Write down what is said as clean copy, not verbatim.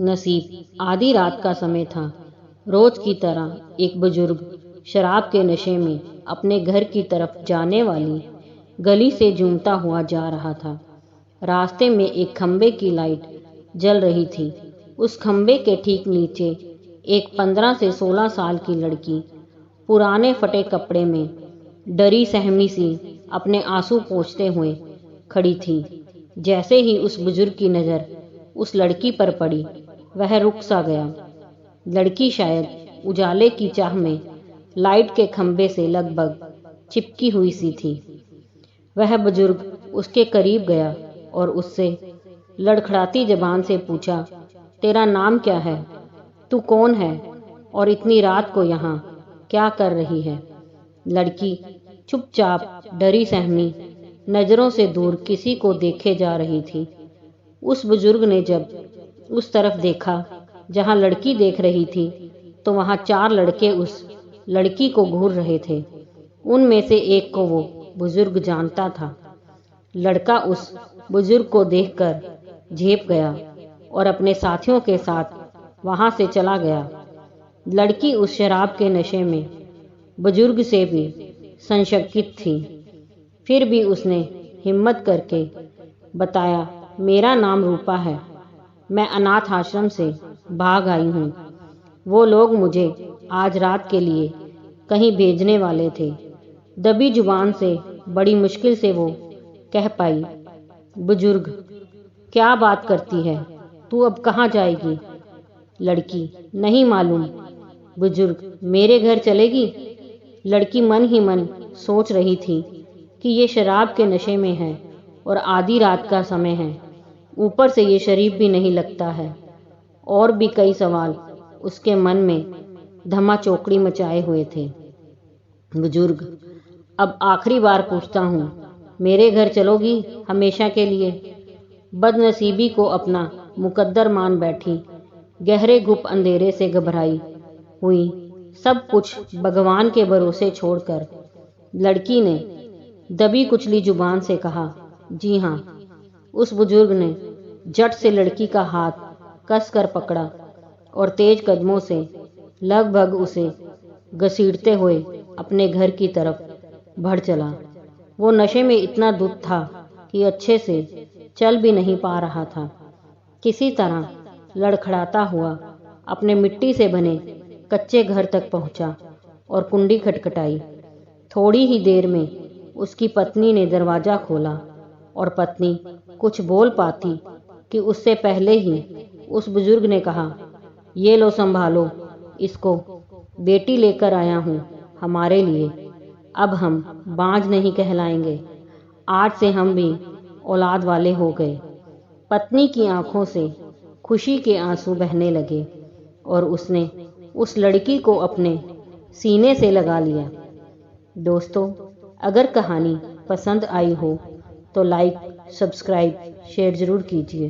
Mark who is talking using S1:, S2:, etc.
S1: नसीब आधी रात का समय था। रोज की तरह एक बुजुर्ग शराब के नशे में अपने घर की तरफ जाने वाली गली से जूमता हुआ जा रहा था। रास्ते में एक खंबे की लाइट जल रही थी। उस खंबे के ठीक नीचे एक 15 से 16 साल की लड़की पुराने फटे कपड़े में डरी सहमी सी अपने आंसू पोंछते हुए खड़ी थी। जैसे ही उस बुजुर्ग की नज़र उस लड़की पर पड़ी, वह रुक सा गया। लड़की शायद उजाले की चाह में लाइट के खंबे से लगभग चिपकी हुई सी थी। वह बुजुर्ग उसके करीब गया और उससे लड़खड़ाती जबान से पूछा, तेरा नाम क्या है? तू कौन है और इतनी रात को यहाँ क्या कर रही है? लड़की चुपचाप डरी सहमी नज़रों से दूर किसी को देखे जा रही थी। उस बुजुर्ग ने जब उस तरफ देखा जहाँ लड़की देख रही थी, तो वहाँ 4 लड़के उस लड़की को घूर रहे थे। उनमें से एक को वो बुजुर्ग जानता था। लड़का उस बुजुर्ग को देखकर झेप गया और अपने साथियों के साथ वहाँ से चला गया। लड़की उस शराब के नशे में बुजुर्ग से भी संशयित थी। फिर भी उसने हिम्मत करके बताया, मेरा नाम रूपा है। मैं अनाथ आश्रम से भाग आई हूँ। वो लोग मुझे आज रात के लिए कहीं भेजने वाले थे। दबी जुबान से बड़ी मुश्किल से वो कह पाई, बुजुर्ग क्या बात करती है? तू अब कहाँ जाएगी? लड़की, नहीं मालूम। बुजुर्ग, मेरे घर चलेगी? लड़की मन ही मन सोच रही थी कि ये शराब के नशे में है और आधी रात का समय है। ऊपर से ये शरीफ भी नहीं लगता है। और भी कई सवाल उसके मन में धमा चौकड़ी मचाए हुए थे। बुजुर्ग, अब आखिरी बार पूछता हूँ, मेरे घर चलोगी हमेशा के लिए? बदनसीबी को अपना मुकद्दर मान बैठी, गहरे गुप अंधेरे से घबराई हुई सब कुछ भगवान के भरोसे छोड़कर लड़की ने दबी कुचली जुबान से कहा, जी हाँ। उस बुजुर्ग ने झट से लड़की का हाथ कसकर पकड़ा और तेज कदमों से लगभग उसे घसीटते हुए अपने घर की तरफ बढ़ चला। वो नशे में इतना धुत था कि अच्छे से चल भी नहीं पा रहा था। किसी तरह लड़खड़ाता हुआ अपने मिट्टी से बने कच्चे घर तक पहुंचा और कुंडी खटखटाई। थोड़ी ही देर में उसकी पत्नी ने दरवाज़ा खोला और पत्नी कुछ बोल पाती कि उससे पहले ही उस बुजुर्ग ने कहा, ये लो संभालो इसको, बेटी लेकर आया हूँ हमारे लिए। अब हम बांझ नहीं कहलाएंगे। आज से हम भी औलाद वाले हो गए। पत्नी की आंखों से खुशी के आंसू बहने लगे और उसने उस लड़की को अपने सीने से लगा लिया। दोस्तों, अगर कहानी पसंद आई हो तो लाइक, सब्सक्राइब, शेयर ज़रूर कीजिए।